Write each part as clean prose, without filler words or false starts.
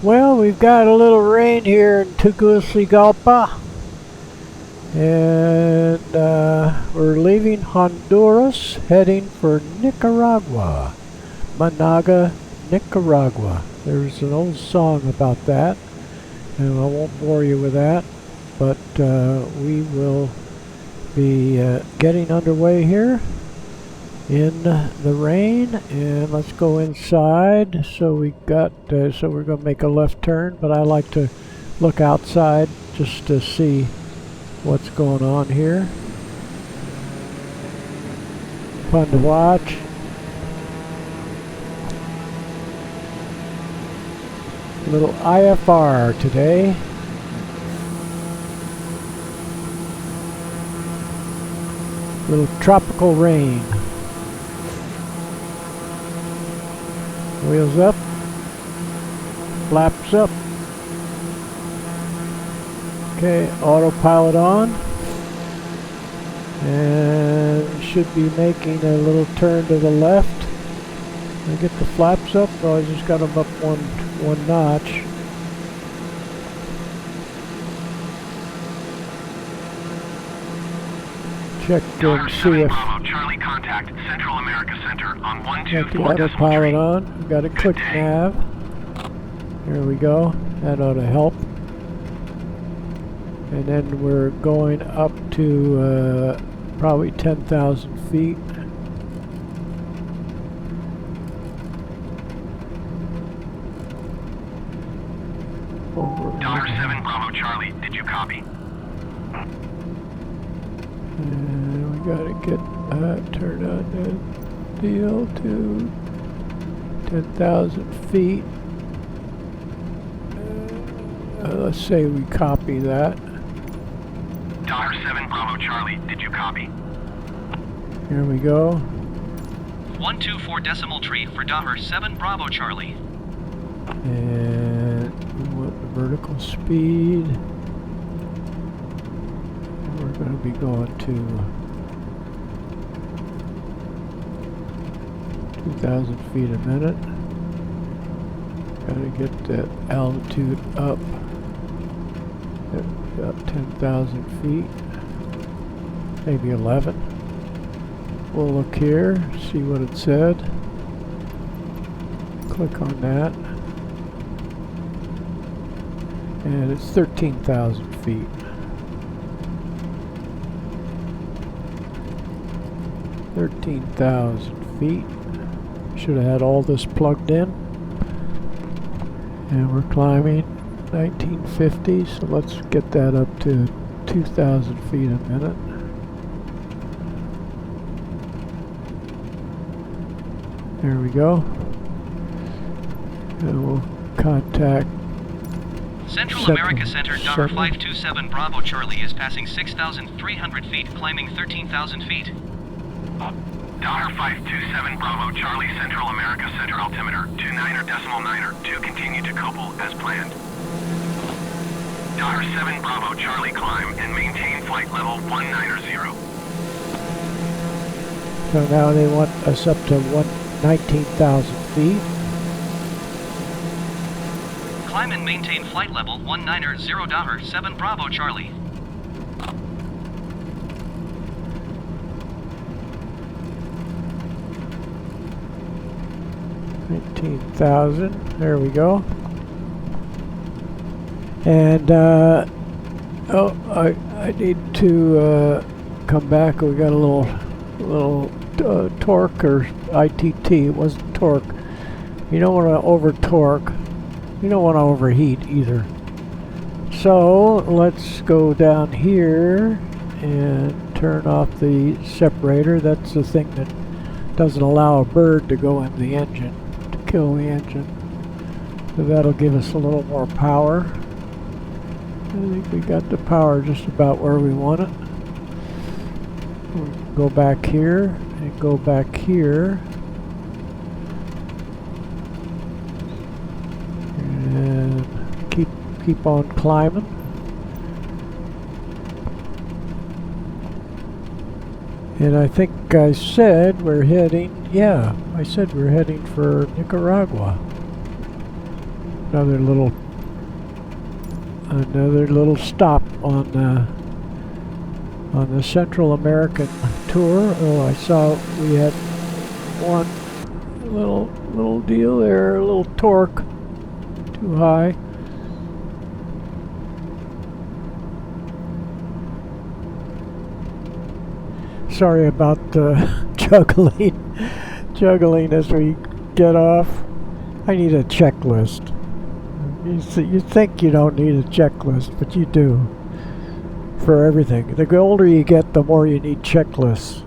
Well, we've got a little rain here in Tegucigalpa, and we're leaving Honduras, heading for Nicaragua. Managua, Nicaragua. There's an old song about that, and I won't bore you with that, but we will be getting underway here in the rain, and let's go inside. So we got so we're going to make a left turn, but I like to look outside just to see what's going on here. Fun to watch. A little IFR today. Little tropical rain. Wheels up, flaps up. Okay, autopilot on, and should be making a little turn to the left. I get the flaps up. Oh, I just got them up one notch. Check and see if Charlie, contact Central America Center on 124. got the autopilot on. We've got a click nav. Here we go. That ought to help. And then we're going up to probably 10,000 feet. $7 Bravo Charlie, did you copy? And we gotta get turn on the deal to 10,000 feet. Let's say we copy that. $7 Bravo Charlie, did you copy? Here we go. 124 decimal tree for $7 Bravo Charlie. And we want the vertical speed. And we're going to be going to 2,000 feet a minute. Got to get that altitude up at about 10,000 feet, maybe 11. We'll look here, see what it said. Click on that. And it's 13,000 feet. 13,000 feet. Should have had all this plugged in. And we're climbing 1950, so let's get that up to 2,000 feet a minute. There we go. And we'll contact Central America Center, $527 Bravo Charlie is passing 6,300 feet, climbing 13,000 feet. $527 Bravo Charlie, Central America Center altimeter 29.9, continue to couple as planned. $7 Bravo Charlie, climb and maintain flight level 190. So now they want us up to 19,000 feet. Climb and maintain flight level 190. $7 Bravo Charlie. 19,000. There we go. And oh, I need to come back. We got a little torque or ITT. It wasn't torque. You don't want to over torque. You don't want to overheat either. So let's go down here and turn off the separator. That's the thing that doesn't allow a bird to go in the engine, to kill the engine. So that'll give us a little more power. I think we got the power just about where we want it. We'll go back here and go back here. And keep on climbing. And I think I said we're heading, yeah, I said we're heading for Nicaragua. another little stop on the Central American tour. Oh, I saw we had one little deal there, a little torque, too high. Sorry about juggling as we get off. I need a checklist. You think you don't need a checklist, but you do for everything. The older you get, the more you need checklists.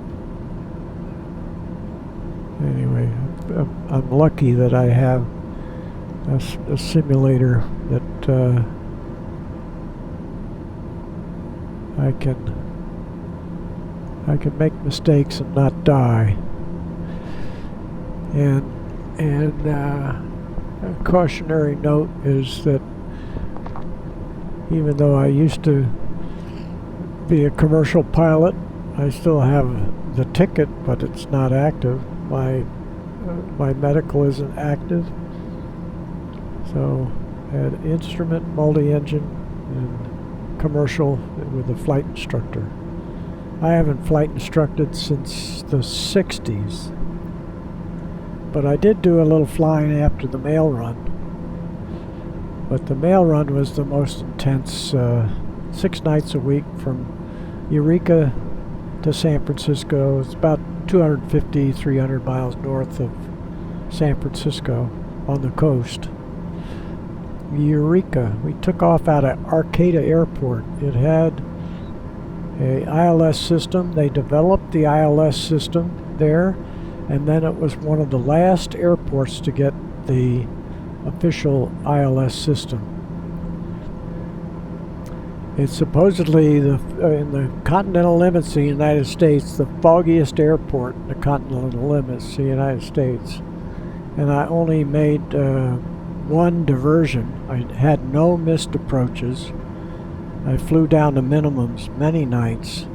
Anyway, I'm lucky that I have a simulator that I can make mistakes and not die. And a cautionary note is that even though I used to be a commercial pilot, I still have the ticket, but it's not active. My medical isn't active. So I had instrument, multi-engine, and commercial with a flight instructor. I haven't flight instructed since the 60s. But I did do a little flying after the mail run. But the mail run was the most intense, 6 nights a week from Eureka to San Francisco. It's about 250, 300 miles north of San Francisco on the coast. Eureka. We took off out of Arcata Airport. It had a ILS system. They developed the ILS system there, and then it was one of the last airports to get the official ILS system. It's supposedly in the continental limits of the United States, the foggiest airport in the continental limits of the United States. And I only made one diversion. I had no missed approaches. I flew down to minimums many nights,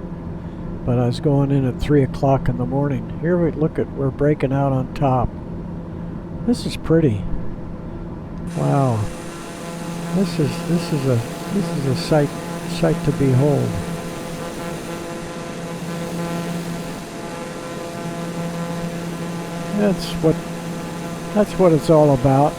but I was going in at 3 o'clock in the morning. Here we're breaking out on top. This is pretty. Wow. This is a sight to behold. That's what it's all about.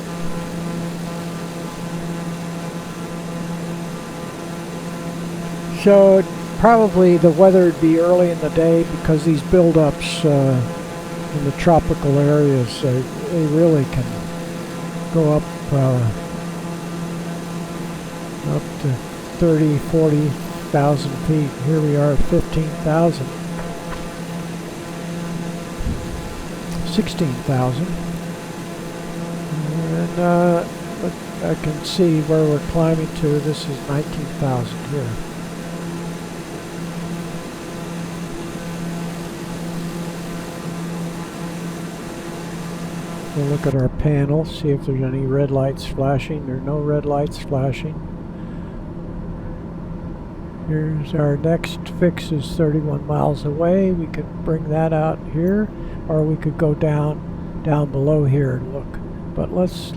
So probably the weather would be early in the day because these buildups in the tropical areas, they really can go up to 30, 40,000 feet. Here we are at 15,000. 16,000. And I can see where we're climbing to. This is 19,000 here. We'll look at our panel, see if there's any red lights flashing. There are no red lights flashing. Here's our next fix is 31 miles away. We could bring that out here, or we could go down below here and look. But let's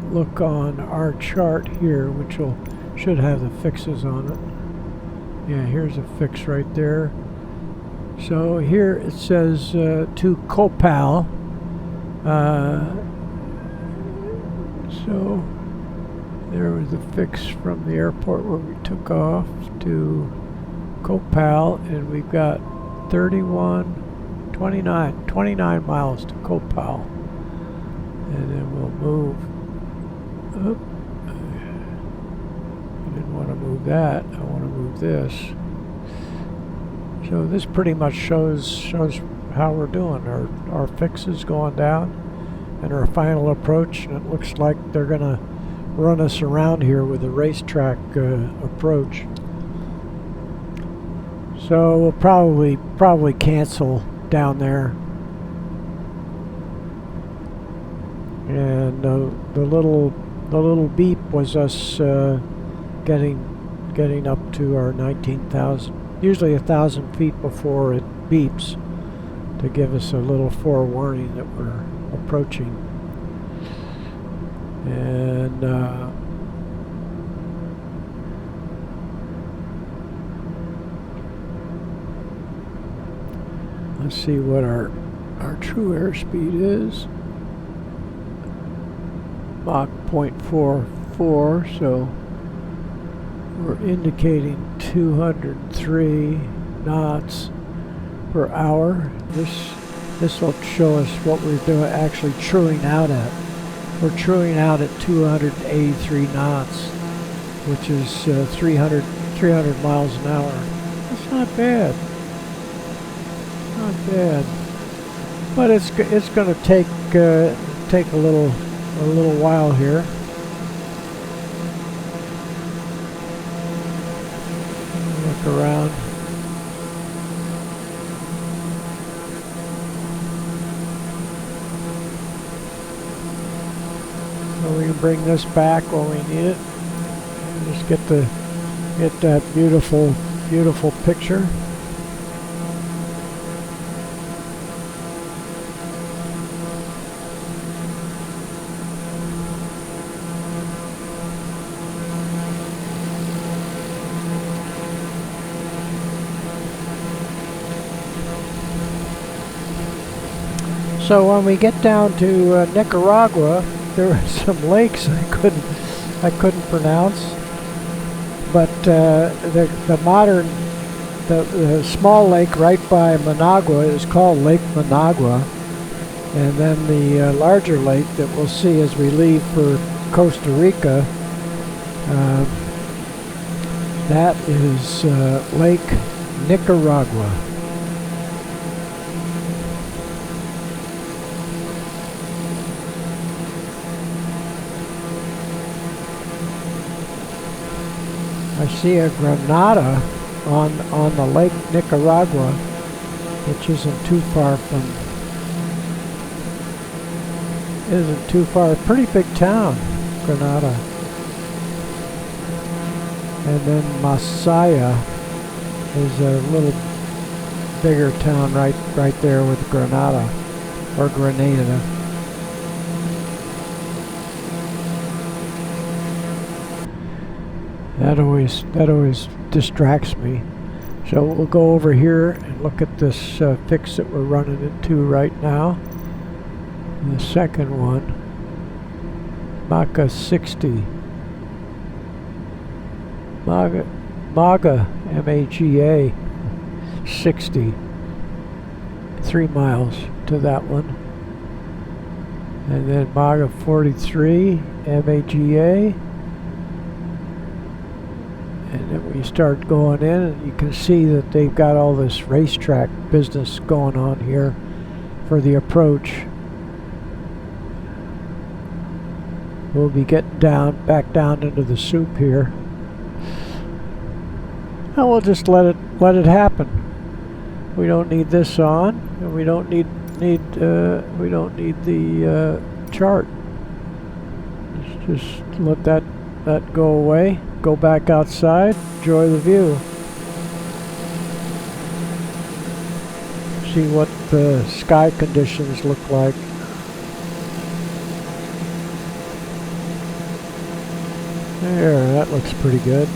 look on our chart here, which should have the fixes on it. Yeah, here's a fix right there. So here it says to Copal. So there was a fix from the airport where we took off to Copal, and we've got 29 miles to Copal. And then we'll move up. I didn't want to move that. I want to move this. So this pretty much shows how we're doing. Our fix is going down, and our final approach, and it looks like they're gonna run us around here with a racetrack approach. So we'll probably cancel down there. And the little beep was us getting up to our 19,000. Usually 1,000 feet before it beeps to give us a little forewarning that we're approaching. And let's see what our true airspeed is. Mach 0.44, so we're indicating 203 knots per hour. This will show us what we're doing, actually truing out at. We're truing out at 283 knots, which is 300 miles an hour. That's not bad. Not bad. But it's going to take a little while here. Look around. So we can bring this back when we need it. Just get that beautiful picture. So when we get down to Nicaragua, there were some lakes I couldn't pronounce, but the small lake right by Managua is called Lake Managua, and then the larger lake that we'll see as we leave for Costa Rica, that is Lake Nicaragua. I see a Granada on the Lake Nicaragua, which isn't too far. Pretty big town, Granada. And then Masaya is a little bigger town right there with Granada, or Grenada. That always distracts me. So we'll go over here and look at this fix that we're running into right now. The second one, Maga 60. Maga, M-A-G-A 60. 3 miles to that one. And then Maga 43, M-A-G-A. And then we start going in, and you can see that they've got all this racetrack business going on here for the approach. We'll be getting back down into the soup here. And we'll just let it happen. We don't need this on, and we don't need the chart. Just let that go away. Go back outside, enjoy the view. See what the sky conditions look like. There, that looks pretty good.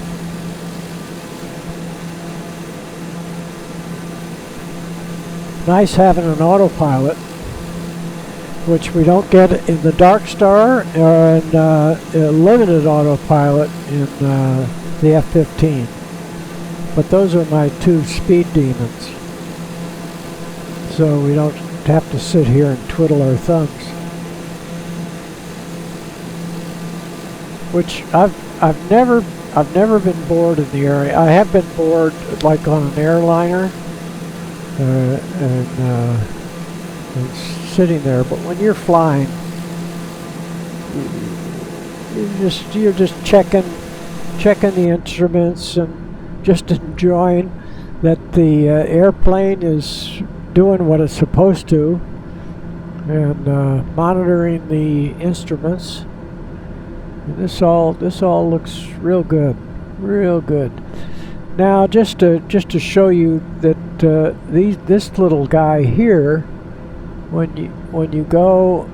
Nice having an autopilot, which we don't get in the Dark Star, and a limited autopilot in the F-15. But those are my two speed demons, so we don't have to sit here and twiddle our thumbs. Which I've never been bored in the area. I have been bored like on an airliner, and sitting there, but when you're flying, you're just checking the instruments and just enjoying that the airplane is doing what it's supposed to, and monitoring the instruments. And this all looks real good. Now, just to show you that this little guy here, when you go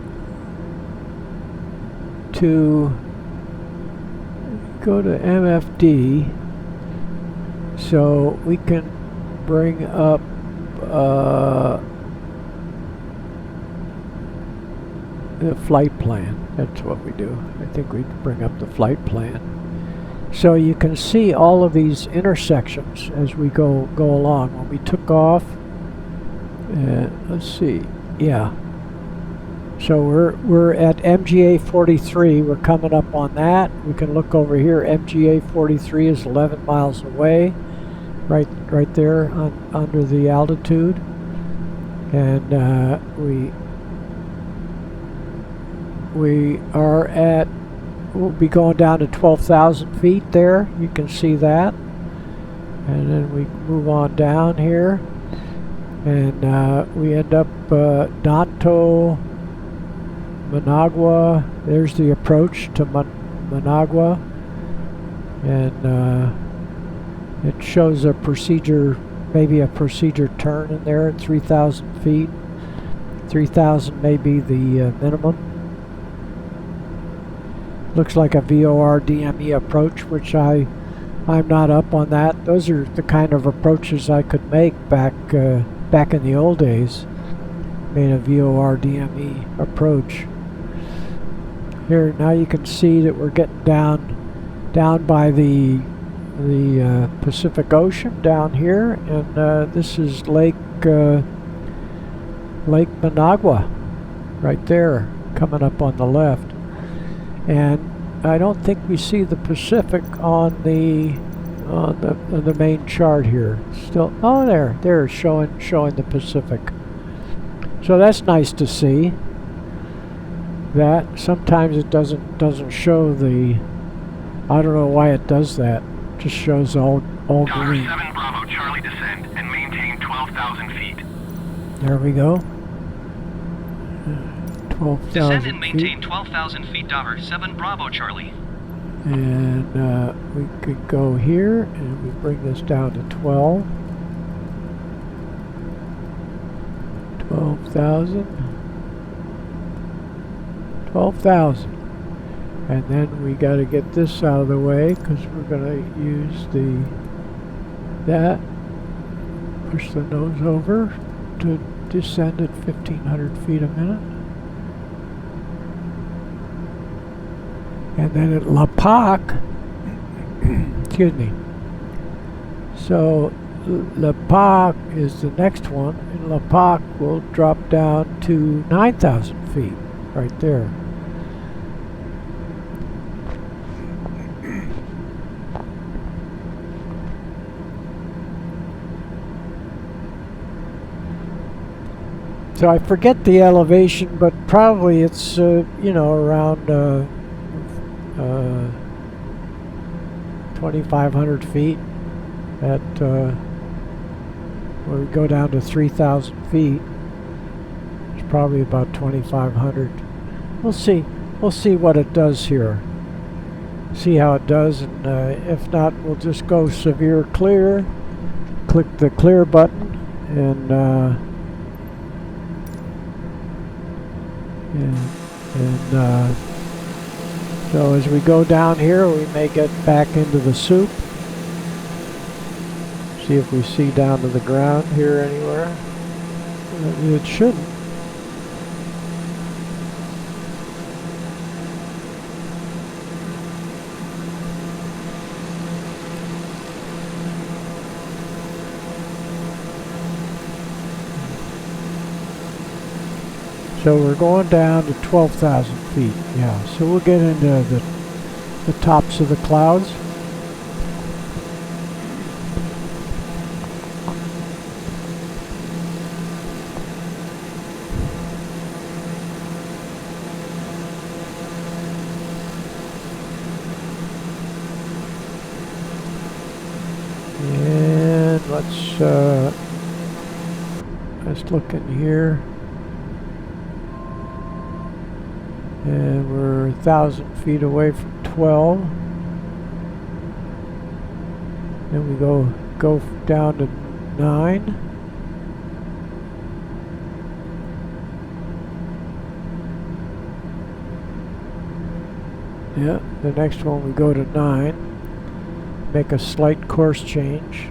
to go to MFD so we can bring up the flight plan. That's what we do. I think we bring up the flight plan. So you can see all of these intersections as we go along. When we took off, let's see, yeah. So we're at MGA 43. We're coming up on that. We can look over here. MGA 43 is 11 miles away, right there under the altitude, and we are at. We'll be going down to 12,000 feet there. You can see that, and then we move on down here, and we end up Danto. Managua. There's the approach to Managua, and it shows a procedure, maybe a procedure turn in there at 3,000 feet. 3,000 may be the minimum. Looks like a VOR DME approach, which I'm not up on that. Those are the kind of approaches I could make back in the old days. Made a VOR DME approach. Here now you can see that we're getting down by the Pacific Ocean down here, and this is Lake Managua right there coming up on the left. And I don't think we see the Pacific on the main chart here. Still, oh, there, showing the Pacific. So that's nice to see. That sometimes it doesn't show the. I don't know why it does that. It just shows all green. 7 Bravo Charlie descend and maintain 12,000 feet. There we go. 12,000 Descend and maintain 12,000 feet. 7 Bravo Charlie. And we could go here and we bring this down to 12. 12,000. And then we got to get this out of the way because we're going to use that. Push the nose over to descend at 1,500 feet a minute. And then at La Pac, excuse me. So La Pac is the next one, and La Pac will drop down to 9,000 feet right there. So I forget the elevation, but probably it's around 2,500 feet at where we go down to 3,000 feet. It's probably about 2,500. We'll see what it does here. See how it does, and if not, we'll just go severe clear. Click the clear button, and so as we go down here, we may get back into the soup. See if we see down to the ground here anywhere. It shouldn't. So we're going down to 12,000 feet. Yeah, so we'll get into the tops of the clouds. And let's look in here. And we're 1,000 feet away from 12. Then we go down to 9. Yeah, the next one we go to 9. Make a slight course change.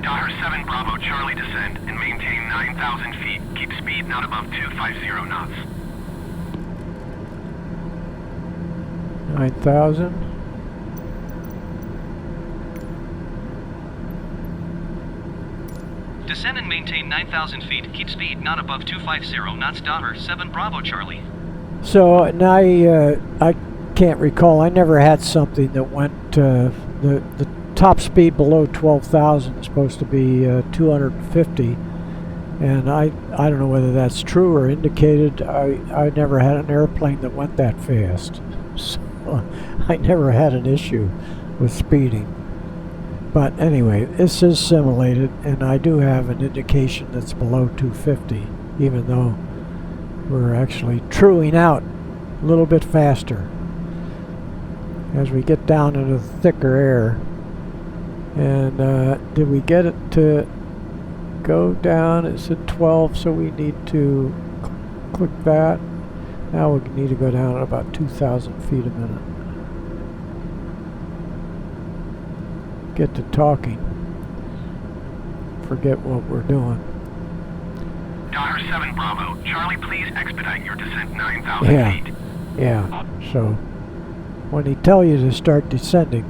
Daughter 7 Bravo Charlie descend and maintain 9,000 feet. Keep speed not above 250 knots. 9,000. Descend and maintain 9,000 feet. Keep speed not above 250 knots. Daughter 7 Bravo Charlie. So, and I can't recall. I never had something that went the top speed below 12,000 is supposed to be 250, and I don't know whether that's true or indicated. I never had an airplane that went that fast, so I never had an issue with speeding. But anyway, this is simulated, and I do have an indication that's below 250, even though we're actually truing out a little bit faster as we get down into the thicker air. And did we get it to go down? It's at 12, so we need to click that. Now we need to go down at about 2,000 feet a minute. Get to talking. Forget what we're doing. Daughter 7 Bravo Charlie, please expedite your descent 9,000 feet. Yeah, so when he tell you to start descending,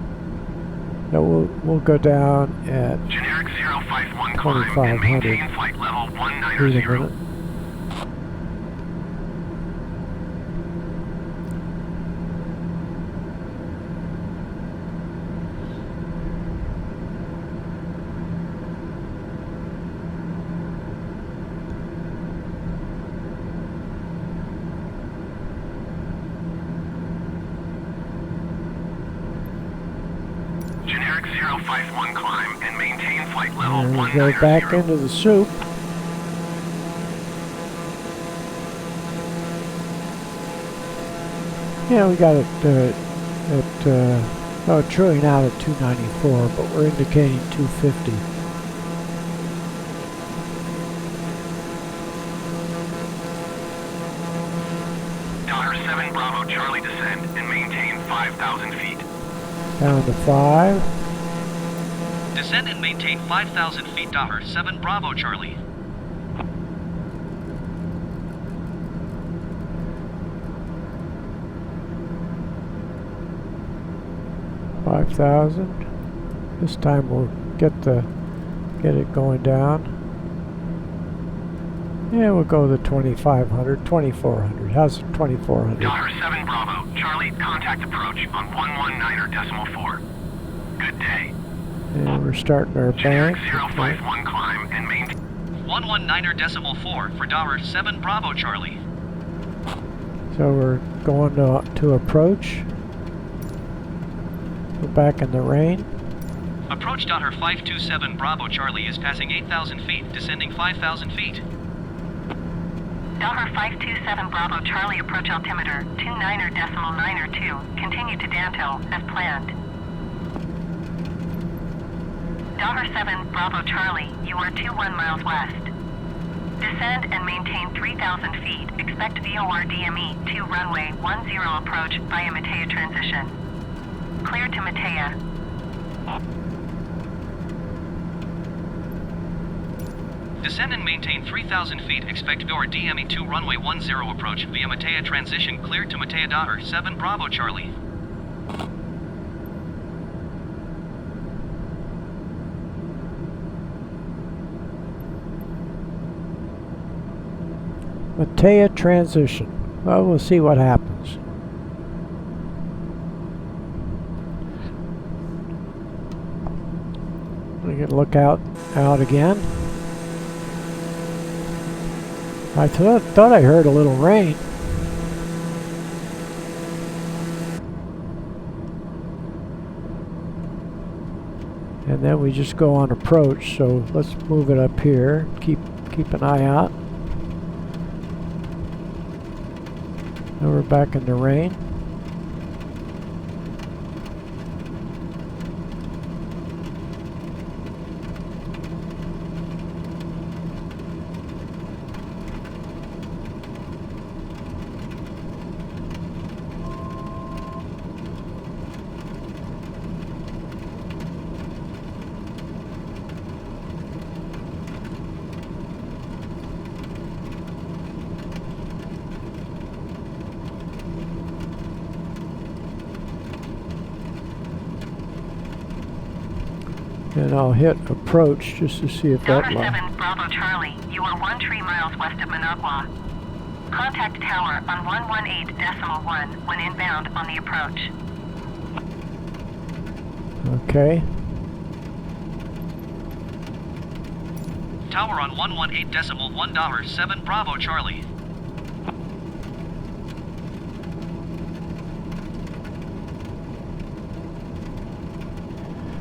now we'll go down at generic 051 climb and maintain flight level 190. Generic 051 climb and maintain flight level 190. Go back into the soup. Yeah, we got it truing out at 294, but we're indicating 250. Daughter 7 Bravo Charlie descend and maintain 5,000 feet. Down to 5. Descend and maintain 5,000 feet. Daughter 7 Bravo Charlie. 5,000. This time we'll get it going down. Yeah, we'll go the 2,500, 2,400. How's 2,400? Daughter 7 Bravo Charlie, contact approach on 119.4. Good day. And we're starting our Generic bank. 051 climb and maintain 119.4 for Daughter 7 Bravo Charlie. So we're going to approach. We're back in the rain. Approach Daughter 527 Bravo Charlie is passing 8,000 feet, descending 5,000 feet. Daughter 527 Bravo Charlie, approach altimeter 29.902. Continue to Danto as planned. Daughter 7 Bravo Charlie, you are 21 miles west. Descend and maintain 3,000 feet. Expect VOR DME to runway 10 approach via Matea transition. Clear to Matea. Descend and maintain 3,000 feet. Expect VOR DME 2 runway 10 approach via Matea transition. Clear to Matea. Daughter 7 Bravo Charlie. Matea transition. Well, we'll see what happens. We can look out again. I thought I heard a little rain. And then we just go on approach, so let's move it up here. Keep an eye out. Now we're back in the rain. And I'll hit approach just to see if that Donner line. 7 Bravo Charlie, you are 13 miles west of Managua. Contact tower on 118.1 when inbound on the approach. Okay. Tower on 118.1 $7 Bravo Charlie.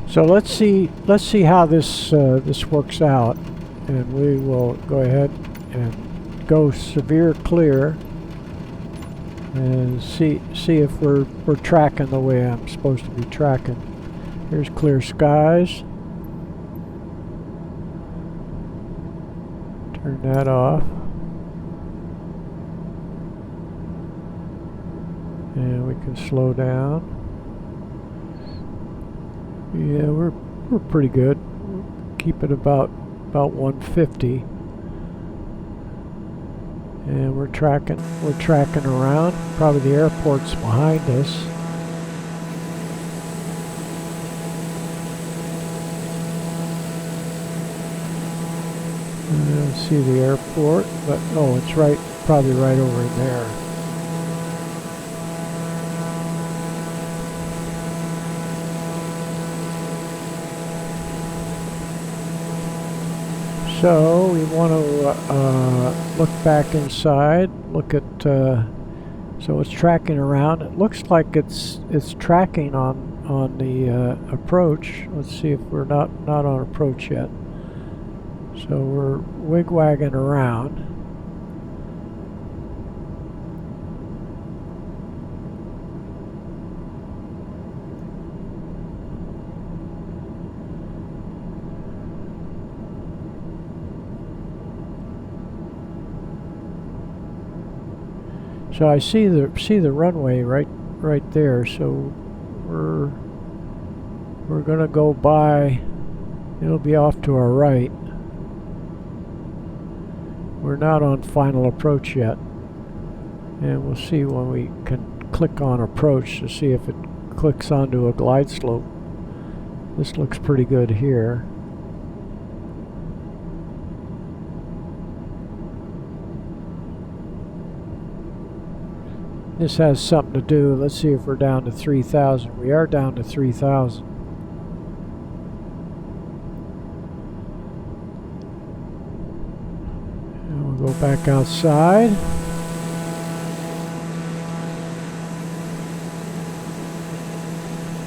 So let's see how this this works out, and we will go ahead and go severe clear and see if we're tracking the way I'm supposed to be tracking. Here's clear skies. Turn that off. And we can slow down. Yeah, we're pretty good. Keep it about 150. And we're tracking around. Probably the airport's behind us. I don't see the airport, but oh, it's probably right over there. So we want to look back inside. Look at so it's tracking around. It looks like it's tracking on the approach. Let's see if we're not on approach yet. So we're wigwagging around. So I see the runway right there. So we're gonna go by. It'll be off to our right. We're not on final approach yet, and we'll see when we can click on approach to see if it clicks onto a glide slope. This looks pretty good here. This has something to do. Let's see if we're down to 3,000. We are down to 3,000. And we'll go back outside.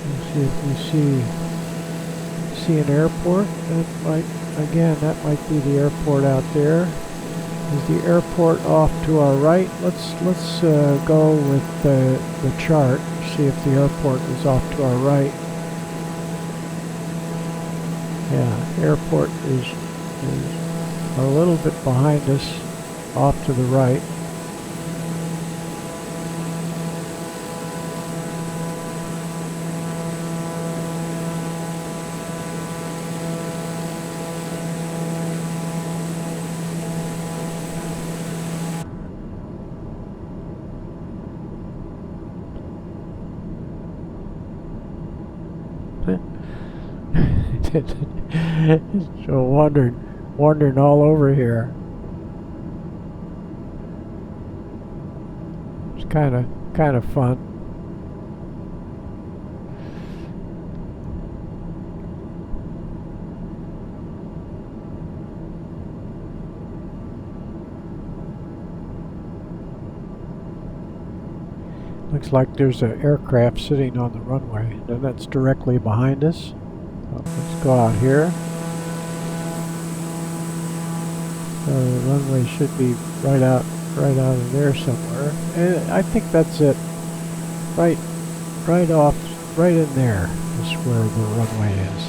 Let's see if we see an airport. That might be the airport out there. Is the airport off to our right? Let's go with the chart. See if the airport is off to our right. Yeah, airport is a little bit behind us, off to the right. So wandering all over here. It's kind of fun. Looks like there's an aircraft sitting on the runway, and that's directly behind us. Let's go out here. So the runway should be right out of there somewhere. And I think that's it. Right in there is where the runway is.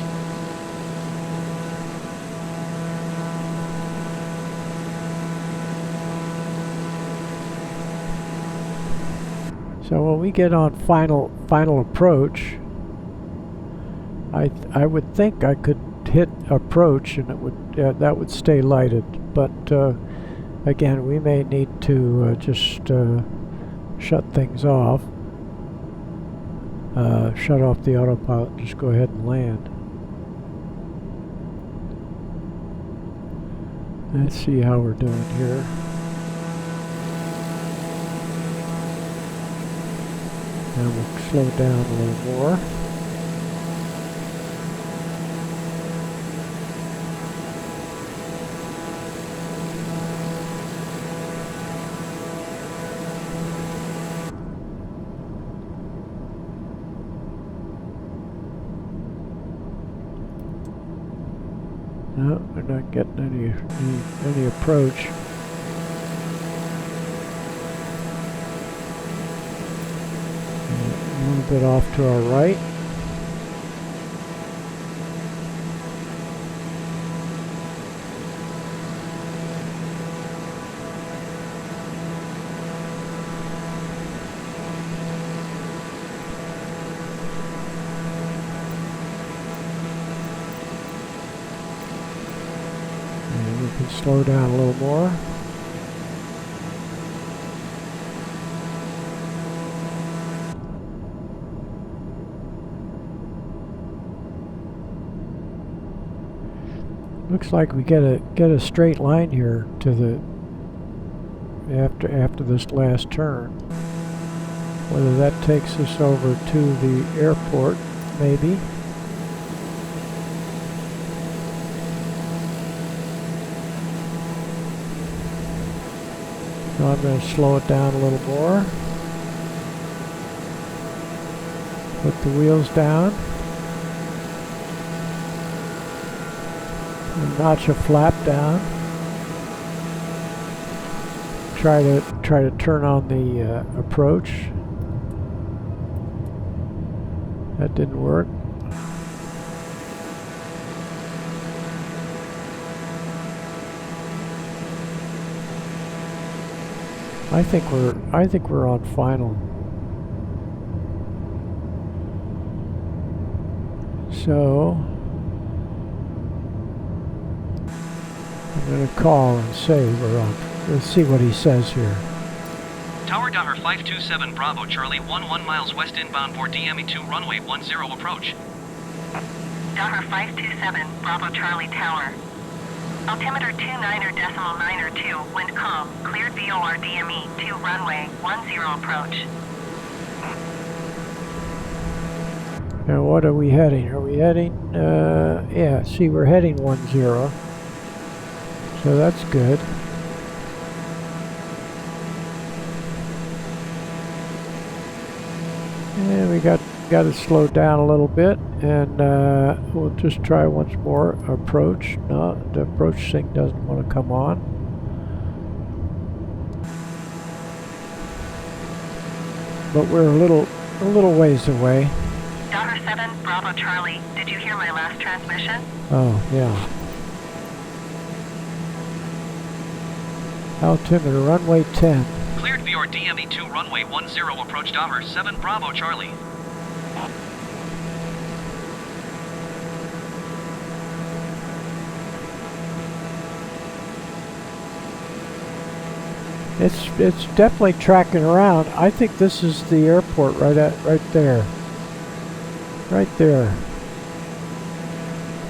So when we get on final approach, I would think I could hit approach and that would stay lighted, but again, we may need to just shut things off, shut off the autopilot, just go ahead and land. Let's see how we're doing here. And we'll slow down a little more. No, we're not getting any approach. A little bit off to our right. And we can slow down a little more. Looks like we get a straight line here to the after this last turn. Whether that takes us over to the airport, maybe. So I'm going to slow it down a little more. Put the wheels down. And notch a flap down. Try to turn on the approach. That didn't work. I think we're on final. So I'm going to call and say we're on. Let's see what he says here. Tower Daughter 527 Bravo Charlie 11 miles west inbound for DME2 runway 10 approach. Daughter 527 Bravo Charlie Tower. Altimeter 29.902, wind calm, cleared VOR DME 2 runway 10 approach. Now what are we heading? Are we heading, yeah, see we're heading 10. So that's good. And we got to slow down a little bit, and we'll just try once more. Approach. No, the approach thing doesn't want to come on. But we're a little ways away. Daughter 7 Bravo Charlie, did you hear my last transmission? Oh yeah. Altimeter runway 10. Cleared VOR DME2 runway 10 approach Daughter 7 Bravo Charlie. It's definitely tracking around. I think this is the airport right there. Right there.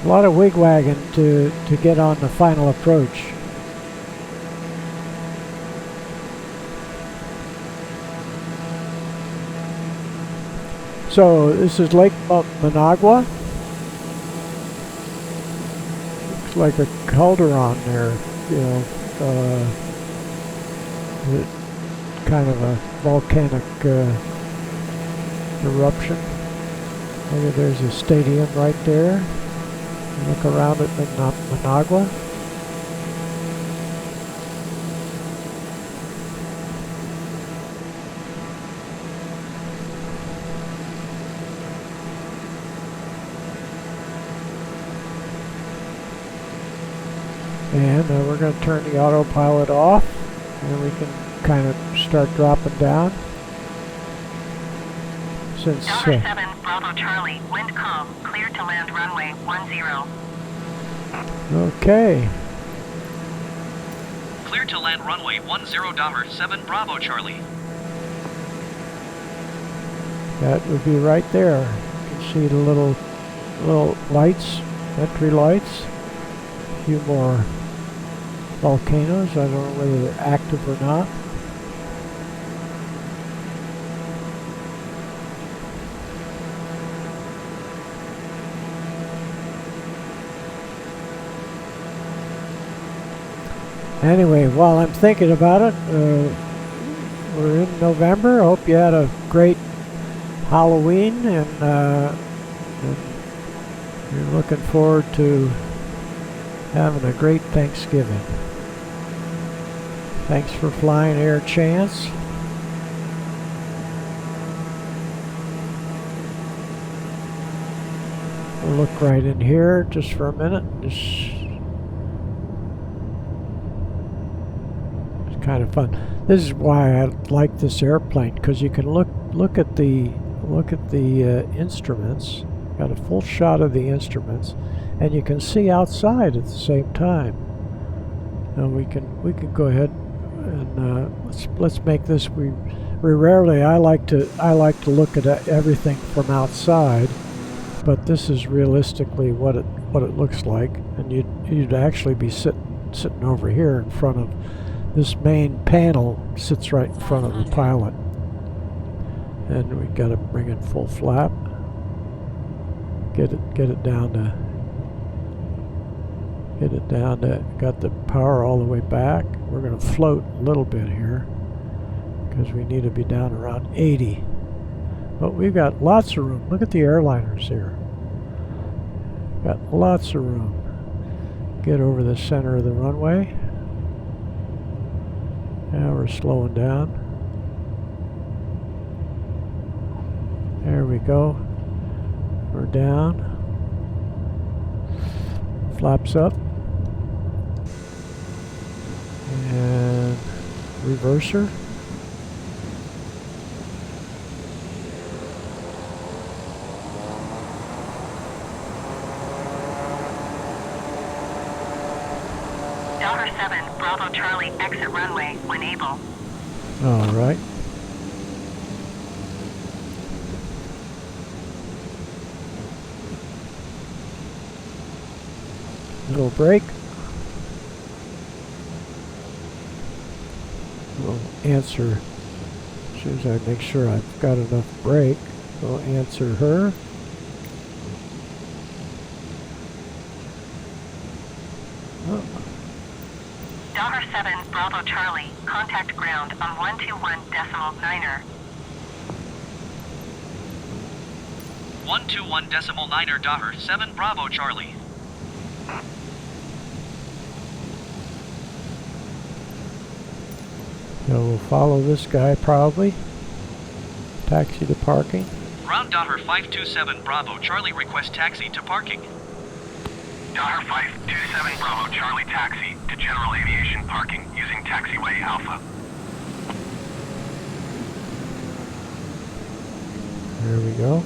A lot of wigwagging to get on the final approach. So this is Lake Managua. Looks like a cauldron there, you know, kind of a volcanic eruption. Maybe there's a stadium right there. Look around at Managua. And we're going to turn the autopilot off, and we can kind of start dropping down. Since Daughter 7 Bravo Charlie, wind calm, clear to land runway 10. Okay. Clear to land runway 10 Daughter 7 Bravo Charlie. That would be right there. You can see the little lights, entry lights. A few more volcanoes. I don't know whether they're active or not. Anyway, while I'm thinking about it, we're in November. I hope you had a great Halloween, and you're looking forward to having a great Thanksgiving. Thanks for flying Air Chance. We'll look right in here just for a minute. It's kind of fun. This is why I like this airplane, because you can look at the instruments. Got a full shot of the instruments, and you can see outside at the same time. And we can go ahead and let's make this. We rarely. I like to look at everything from outside, but this is realistically what it looks like, and you'd actually be sitting over here in front of. This main panel sits right in front of the pilot, and we got to bring in full flap. Get it down to. Got the power all the way back. We're going to float a little bit here because we need to be down around 80. But we've got lots of room. Look at the airliners here. Got lots of room. Get over the center of the runway. Now we're slowing down. There we go. We're down. Flaps up. And reverser. $7 Bravo Charlie, exit runway when able. All right. Little brake. We'll answer as soon as I make sure I've got enough brake. We'll answer her. Oh. $7 Bravo Charlie, contact ground on 121.9er. 121.9er, 7 Bravo Charlie. So we'll follow this guy probably. Taxi to parking. Ground 527 Bravo Charlie, request taxi to parking. 527 Bravo Charlie, taxi to general aviation parking using taxiway Alpha. There we go.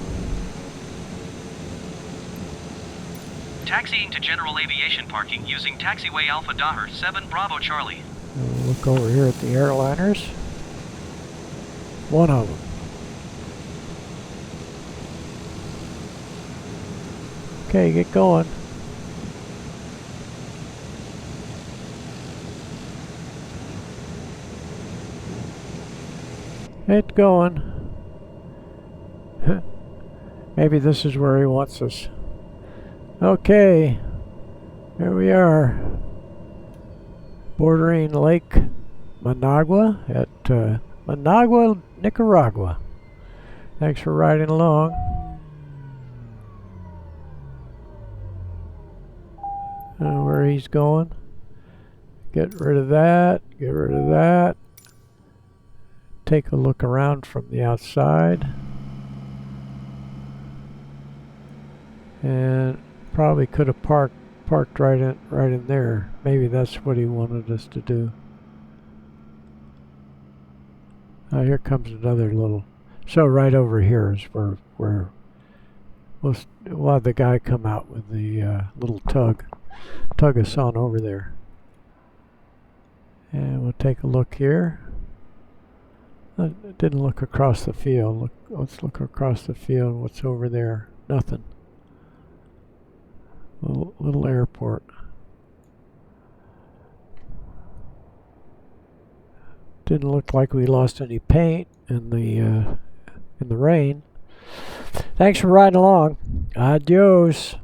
Taxiing to general aviation parking using taxiway Alpha 7 Bravo Charlie. We'll look over here at the airliners. One of them. Okay, get going. Get going. Maybe this is where he wants us. Okay, here we are. Bordering Lake Managua at Managua, Nicaragua. Thanks for riding along. Where he's going. Get rid of that. Get rid of that. Take a look around from the outside. And probably could have parked right in there. Maybe that's what he wanted us to do. Here comes another little. So right over here is where we'll have the guy come out with the little tug us on over there. And we'll take a look here. I didn't look across the field. Let's look across the field. What's over there? Nothing. Little airport. didn't look like we lost any paint in the rain. Thanks for riding along. Adios.